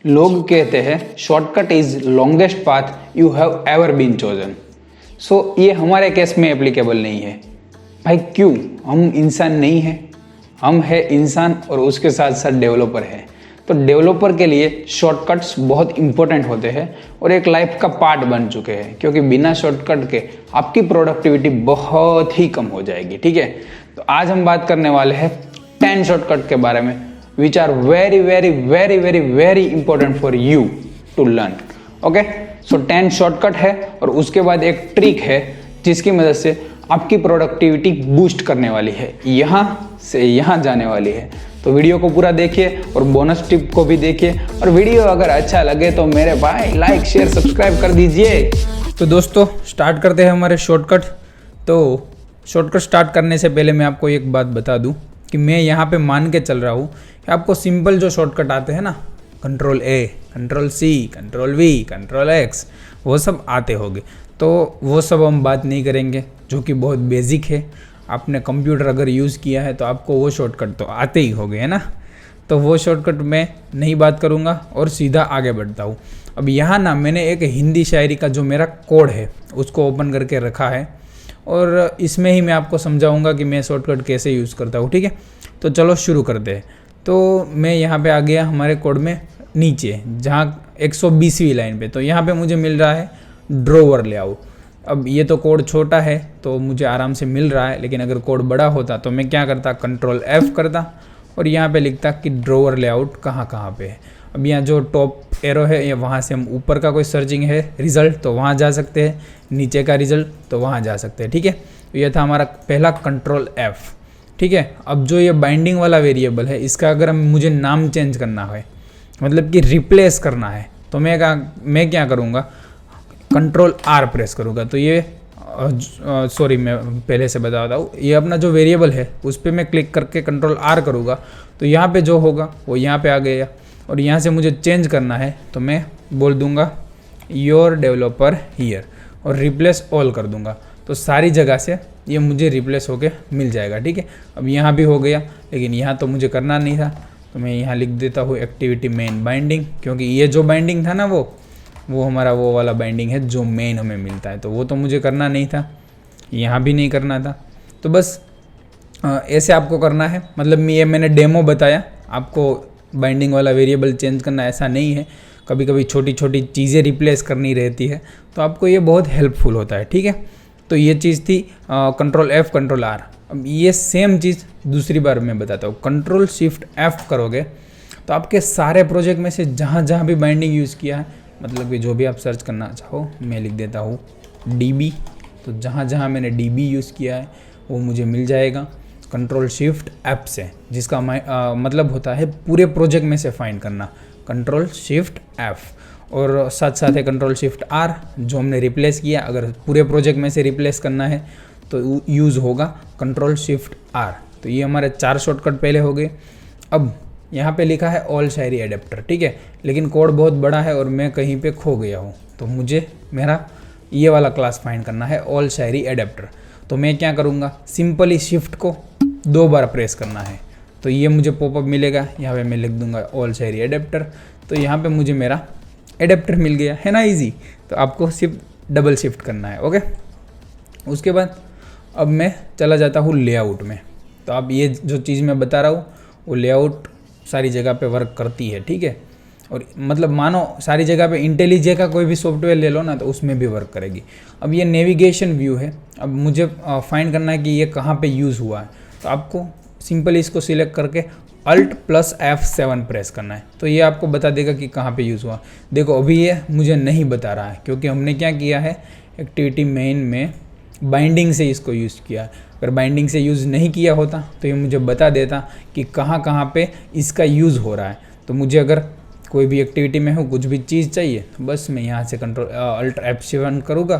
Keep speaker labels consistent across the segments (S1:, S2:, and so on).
S1: लोग कहते हैं shortcut is longest path you have ever been chosen. So ये हमारे केस में एप्लीकेबल नहीं है। भाई क्यों? हम इंसान नहीं हैं, हम है इंसान और उसके साथ साथ डेवलपर है। तो डेवलपर के लिए शॉर्टकट्स बहुत इंपॉर्टेंट होते हैं और एक लाइफ का पार्ट बन चुके हैं, क्योंकि बिना शॉर्टकट के आपकी प्रोडक्टिविटी बहुत ही कम हो जाएगी। ठीक है, तो आज हम बात करने वाले हैं 10 शॉर्टकट के बारे में which are very very very very very important for you to learn. Okay, so 10 shortcut है और उसके बाद एक ट्रिक है जिसकी मदद से आपकी प्रोडक्टिविटी बूस्ट करने वाली है, यहाँ से यहाँ जाने वाली है। तो वीडियो को पूरा देखिए और बोनस टिप को भी देखिए, और वीडियो अगर अच्छा लगे तो मेरे भाई लाइक शेयर सब्सक्राइब कर दीजिए। तो दोस्तों स्टार्ट करते हैं हमारे शॉर्टकट। तो शॉर्टकट स्टार्ट करने से पहले मैं आपको एक बात बता दूं कि मैं यहाँ पे मान के चल रहा हूँ कि आपको सिंपल जो शॉर्टकट आते हैं ना, Ctrl A, Ctrl C, Ctrl V, Ctrl X, वो सब आते होंगे। तो वो सब हम बात नहीं करेंगे, जो कि बहुत बेसिक है। आपने कंप्यूटर अगर यूज़ किया है तो आपको वो शॉर्टकट तो आते ही होंगे, है ना। तो वो शॉर्टकट मैं नहीं बात करूँगा और सीधा आगे बढ़ता हूँ। अब यहाँ ना मैंने एक हिंदी शायरी का जो मेरा कोड है उसको ओपन करके रखा है, और इसमें ही मैं आपको समझाऊँगा कि मैं शॉर्टकट कैसे यूज़ करता हूँ। ठीक है, तो चलो शुरू करते हैं। तो मैं यहाँ पे आ गया हमारे कोड में नीचे, जहाँ 120वीं लाइन पे। तो यहाँ पे मुझे मिल रहा है ड्रॉवर लेआउट। अब ये तो कोड छोटा है तो मुझे आराम से मिल रहा है, लेकिन अगर कोड बड़ा होता तो मैं क्या करता, Ctrl F करता और यहाँ पे लिखता कि ड्रॉवर लेआउट कहाँ कहाँ पे है। अब यहाँ जो टॉप एरो है, या वहाँ से हम ऊपर का कोई सर्चिंग है रिज़ल्ट तो वहाँ जा सकते हैं, नीचे का रिज़ल्ट तो वहाँ जा सकते हैं। ठीक है, तो यह था हमारा पहला Ctrl F। ठीक है, अब जो ये बाइंडिंग वाला वेरिएबल है, इसका अगर मुझे नाम चेंज करना है, मतलब कि रिप्लेस करना है, तो मैं क्या करूँगा, Ctrl R प्रेस करूँगा। तो ये सॉरी मैं पहले से बताता हूँ, ये अपना जो वेरिएबल है उस पर मैं क्लिक करके Ctrl R करूँगा तो यहाँ पे जो होगा वो यहाँ पे आ गया। और यहाँ से मुझे चेंज करना है तो मैं बोल दूँगा योर डेवलपर हीयर और रिप्लेस ऑल कर दूँगा, तो सारी जगह से ये मुझे रिप्लेस होके मिल जाएगा। ठीक है, अब यहाँ भी हो गया, लेकिन यहाँ तो मुझे करना नहीं था, तो मैं यहाँ लिख देता हूँ एक्टिविटी मेन बाइंडिंग, क्योंकि ये जो बाइंडिंग था ना वो हमारा वो वाला बाइंडिंग है जो मेन हमें मिलता है, तो वो तो मुझे करना नहीं था, यहाँ भी नहीं करना था। तो बस ऐसे आपको करना है। मतलब मैंने डेमो बताया, आपको बाइंडिंग वाला वेरिएबल चेंज करना ऐसा नहीं है। कभी कभी छोटी छोटी चीज़ें रिप्लेस करनी रहती है, तो आपको ये बहुत हेल्पफुल होता है। ठीक है, तो ये चीज़ थी Ctrl F Ctrl R। अब ये सेम चीज़ दूसरी बार मैं बताता हूँ। Ctrl Shift F करोगे तो आपके सारे प्रोजेक्ट में से जहाँ जहाँ भी बाइंडिंग यूज़ किया है, मतलब कि जो भी आप सर्च करना चाहो, मैं लिख देता हूँ DB, तो जहाँ जहाँ मैंने DB यूज़ किया है वो मुझे मिल जाएगा Ctrl Shift F से, जिसका मतलब होता है पूरे प्रोजेक्ट में से फाइंड करना, Ctrl Shift F। और साथ साथ है Ctrl Shift R जो हमने रिप्लेस किया, अगर पूरे प्रोजेक्ट में से रिप्लेस करना है तो यूज़ होगा Ctrl Shift R। तो ये हमारे 4 शॉर्टकट पहले हो गए। अब यहाँ पे लिखा है ऑल शायरी एडेप्टर। ठीक है, लेकिन कोड बहुत बड़ा है और मैं कहीं पे खो गया हूँ, तो मुझे मेरा ये वाला क्लास फाइंड करना है ऑल शायरी एडेप्टर। तो मैं क्या करूँगा, सिंपली शिफ्ट को 2 बार प्रेस करना है, तो ये मुझे पॉपअप मिलेगा। यहाँ पे मैं लिख दूंगा ऑल शायरी एडेप्टर, तो यहाँ पे मुझे मेरा एडेप्टर मिल गया, है ना ईजी। तो आपको सिर्फ डबल शिफ्ट करना है। ओके, उसके बाद अब मैं चला जाता हूँ लेआउट में। तो अब ये जो चीज़ मैं बता रहा हूँ वो लेआउट सारी जगह पे वर्क करती है। ठीक है, और मतलब मानो सारी जगह पे इंटेलिजे का कोई भी सॉफ्टवेयर ले लो ना, तो उसमें भी वर्क करेगी। अब ये नेविगेशन व्यू है, अब मुझे फाइंड करना है कि ये कहाँ पे यूज़ हुआ है। तो आपको सिंपली इसको सिलेक्ट करके Alt + F7 प्रेस करना है, तो ये आपको बता देगा कि कहाँ पे यूज़ हुआ। देखो अभी ये मुझे नहीं बता रहा है, क्योंकि हमने क्या किया है, एक्टिविटी मेन में बाइंडिंग से इसको यूज़ किया। अगर बाइंडिंग से यूज़ नहीं किया होता तो ये मुझे बता देता कि कहाँ कहाँ पे इसका यूज़ हो रहा है। तो मुझे अगर कोई भी एक्टिविटी में हो, कुछ भी चीज़ चाहिए, तो बस मैं यहाँ से Alt F7 करूँगा,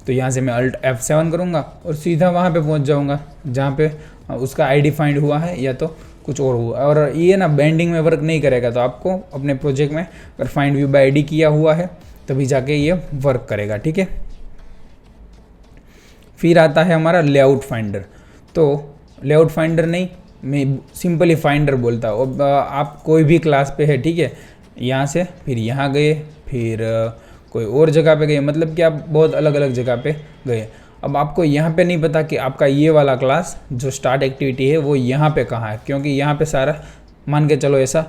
S1: तो यहाँ से मैं Alt F7 करूँगा और सीधा वहाँ पे पहुँच जाऊँगा जहाँ पे उसका ID फाइंड हुआ है या तो कुछ और हुआ। और ये ना बाइंडिंग में वर्क नहीं करेगा, तो आपको अपने प्रोजेक्ट में अगर फाइंड व्यू बाय ID किया हुआ है तभी जाके ये वर्क करेगा। ठीक है, फिर आता है हमारा लेआउट फाइंडर। तो लेआउट फाइंडर नहीं, मैं सिंपली फाइंडर बोलता हूँ। अब आप कोई भी क्लास पे है, ठीक है, यहाँ से फिर यहाँ गए, फिर कोई और जगह पे गए, मतलब कि आप बहुत अलग अलग जगह पे गए। अब आपको यहाँ पे नहीं पता कि आपका ये वाला क्लास जो स्टार्ट एक्टिविटी है वो यहाँ पे कहाँ है, क्योंकि यहाँ पे सारा मान के चलो ऐसा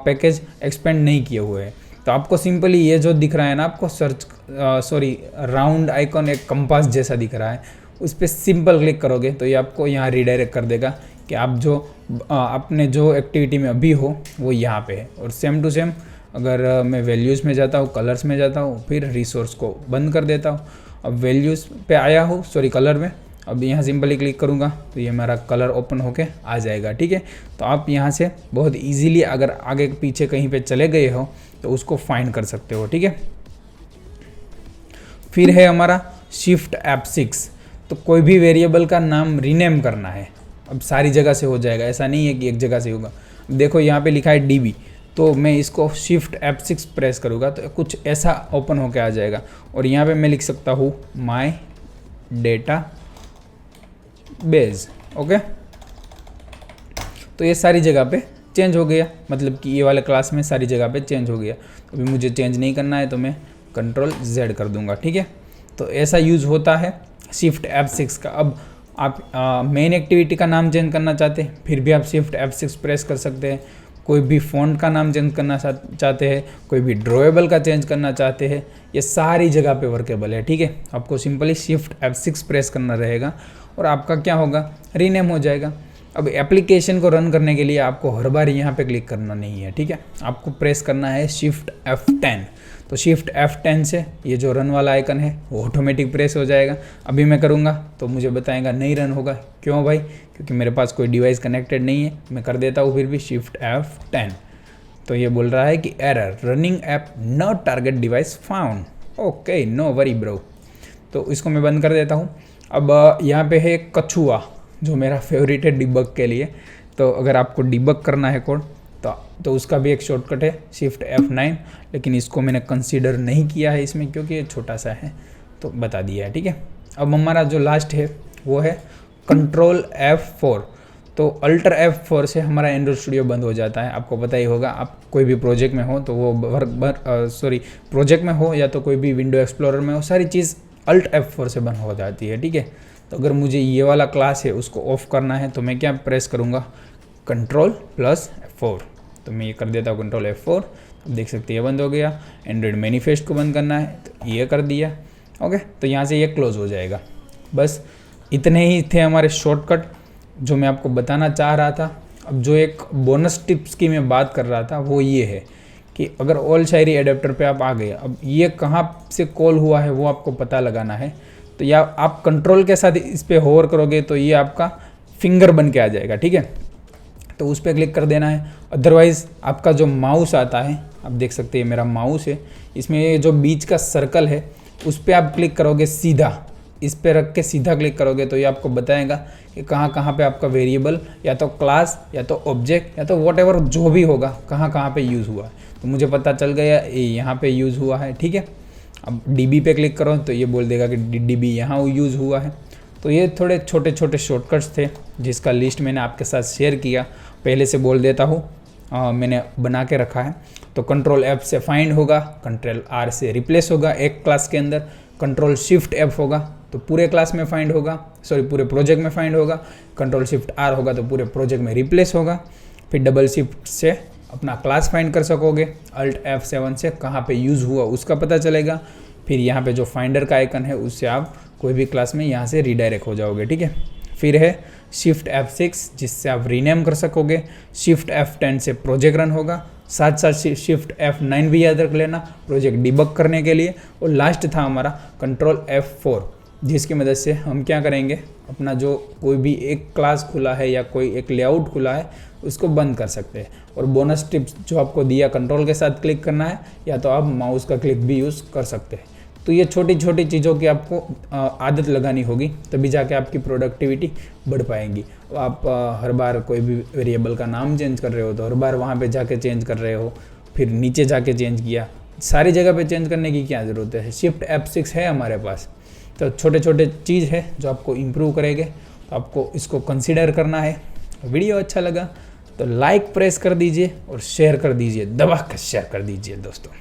S1: पैकेज एक्सपेंड नहीं किए हुए हैं। तो आपको सिंपली ये जो दिख रहा है ना, आपको राउंड आइकॉन एक कंपास जैसा दिख रहा है, उस पर सिंपल क्लिक करोगे तो ये आपको यहाँ रिडायरेक्ट कर देगा कि आप जो आपने जो एक्टिविटी में अभी हो वो यहाँ पे है। और सेम टू सेम अगर मैं वैल्यूज़ में जाता हूँ, कलर्स में जाता हूँ, फिर रिसोर्स को बंद कर देता हूँ। अब वैल्यूज़ पे आया हूँ, कलर में, अब यहाँ सिंपली क्लिक करूँगा तो ये हमारा कलर ओपन होके आ जाएगा। ठीक है, तो आप यहाँ से बहुत इजीली अगर आगे पीछे कहीं पे चले गए हो तो उसको फाइंड कर सकते हो। ठीक है, फिर है हमारा शिफ्ट F6। तो कोई भी वेरिएबल का नाम रीनेम करना है, अब सारी जगह से हो जाएगा, ऐसा नहीं है कि एक जगह से होगा। देखो यहाँ पे लिखा है DB, तो मैं इसको शिफ्ट F6 प्रेस करूँगा तो कुछ ऐसा ओपन होके आ जाएगा। और यहाँ पे मैं लिख सकता हूँ माई डेटा बेस। ओके, तो ये सारी जगह पे चेंज हो गया, मतलब कि ये वाले क्लास में सारी जगह पे चेंज हो गया। अभी मुझे चेंज नहीं करना है तो मैं Ctrl+Z कर दूंगा। ठीक है, तो ऐसा यूज़ होता है शिफ्ट F6 का। अब आप मेन एक्टिविटी का नाम चेंज करना चाहते हैं, फिर भी आप शिफ्ट F6 प्रेस कर सकते हैं। कोई भी फ़ॉन्ट का नाम चेंज करना चाहते हैं, कोई भी ड्रॉएबल का चेंज करना चाहते हैं, ये सारी जगह पे वर्केबल है। ठीक है, आपको सिंपली शिफ्ट F6 प्रेस करना रहेगा और आपका क्या होगा, रीनेम हो जाएगा। अब एप्लीकेशन को रन करने के लिए आपको हर बार यहाँ पे क्लिक करना नहीं है। ठीक है, आपको प्रेस करना है शिफ्ट F10। तो शिफ्ट F10 से ये जो रन वाला आइकन है वो ऑटोमेटिक प्रेस हो जाएगा। अभी मैं करूँगा तो मुझे बताएगा नहीं रन होगा। क्यों भाई? क्योंकि मेरे पास कोई डिवाइस कनेक्टेड नहीं है। मैं कर देता हूँ फिर भी शिफ्ट F10, तो ये बोल रहा है कि error, running app not target device found. Okay, no worry bro. तो इसको मैं बंद कर देता हूँ। अब यहाँ पे है कछुआ, जो मेरा फेवरेट है डिबग के लिए। तो अगर आपको डिबग करना है कोड तो उसका भी एक शॉर्टकट है शिफ्ट F9, लेकिन इसको मैंने कंसीडर नहीं किया है इसमें क्योंकि ये छोटा सा है, तो बता दिया है। ठीक है, अब हमारा जो लास्ट है वो है Ctrl+F4। तो अल्टर F4 से हमारा एंड्रॉइड स्टूडियो बंद हो जाता है। आपको पता ही होगा, आप कोई भी प्रोजेक्ट में हो तो वो प्रोजेक्ट में हो या तो कोई भी विंडो एक्सप्लोरर में हो, सारी चीज़ Alt F4 से बंद हो जाती है। ठीक है, तो अगर मुझे ये वाला क्लास है उसको ऑफ करना है तो मैं क्या प्रेस करूँगा, Ctrl+F4। तो मैं ये कर देता हूँ Ctrl+F4। अब देख सकते हैं ये बंद हो गया। एंड्रॉइड मैनिफेस्ट को बंद करना है तो ये कर दिया। ओके, तो यहाँ से ये क्लोज हो जाएगा। बस इतने ही थे हमारे शॉर्टकट जो मैं आपको बताना चाह रहा था। अब जो एक बोनस टिप्स की मैं बात कर रहा था वो ये है कि अगर ऑल शायरी एडेप्टर पे आप आ गए, अब ये कहाँ से कॉल हुआ है वो आपको पता लगाना है। तो या आप कंट्रोल के साथ इस पर होवर करोगे तो ये आपका फिंगर बन के आ जाएगा। ठीक है, तो उस पर क्लिक कर देना है। अदरवाइज़ आपका जो माउस आता है, आप देख सकते हैं मेरा माउस है, इसमें ये जो बीच का सर्कल है उस पर आप क्लिक करोगे, सीधा इस पर रख के सीधा क्लिक करोगे तो ये आपको बताएगा कि कहाँ कहाँ पे आपका वेरिएबल या तो क्लास या तो ऑब्जेक्ट या तो व्हाटएवर जो भी होगा कहाँ कहाँ पे यूज़ हुआ है। तो मुझे पता चल गया ये यहाँ पे यूज़ हुआ है। ठीक है, अब DB पे क्लिक करो तो ये बोल देगा कि DB यहाँ यूज़ हुआ है। तो ये थोड़े छोटे छोटे शॉर्टकट्स थे जिसका लिस्ट मैंने आपके साथ शेयर किया। पहले से बोल देता हूँ, मैंने बना के रखा है। तो Ctrl+F से फाइंड होगा, Ctrl+R से रिप्लेस होगा एक क्लास के अंदर, Ctrl+Shift+F होगा तो पूरे क्लास में फाइंड होगा, पूरे प्रोजेक्ट में फाइंड होगा, Ctrl+Shift+R होगा तो पूरे प्रोजेक्ट में रिप्लेस होगा। फिर डबल शिफ्ट से अपना क्लास फाइंड कर सकोगे, Alt F7 से कहाँ पे यूज़ हुआ उसका पता चलेगा। फिर यहाँ पे जो फाइंडर का आइकन है उससे आप कोई भी क्लास में यहाँ से रीडायरेक्ट हो जाओगे। ठीक है, फिर है शिफ्ट F6 जिससे आप रीनेम कर सकोगे। शिफ्ट F10 से प्रोजेक्ट रन होगा, साथ साथ शिफ्ट F9 भी याद रख लेना प्रोजेक्ट डिबग करने के लिए। और लास्ट था हमारा Ctrl+F4 जिसकी मदद से हम क्या करेंगे, अपना जो कोई भी एक क्लास खुला है या कोई एक लेआउट खुला है उसको बंद कर सकते हैं। और बोनस टिप्स जो आपको दिया, कंट्रोल के साथ क्लिक करना है या तो आप माउस का क्लिक भी यूज़ कर सकते हैं। तो ये छोटी छोटी चीज़ों की आपको आदत लगानी होगी, तभी जाके आपकी प्रोडक्टिविटी बढ़ पाएगी। आप हर बार कोई भी वेरिएबल का नाम चेंज कर रहे हो तो हर बार वहाँ पे जाके चेंज कर रहे हो, फिर नीचे जाके चेंज किया, सारी जगह पे चेंज करने की क्या ज़रूरत है। शिफ्ट F6 है हमारे पास। तो छोटे छोटे चीज़ है जो आपको इम्प्रूव करेंगे, तो आपको इसको कंसिडर करना है। वीडियो अच्छा लगा
S2: तो लाइक प्रेस कर दीजिए और शेयर कर दीजिए, दबा कर शेयर कर दीजिए दोस्तों।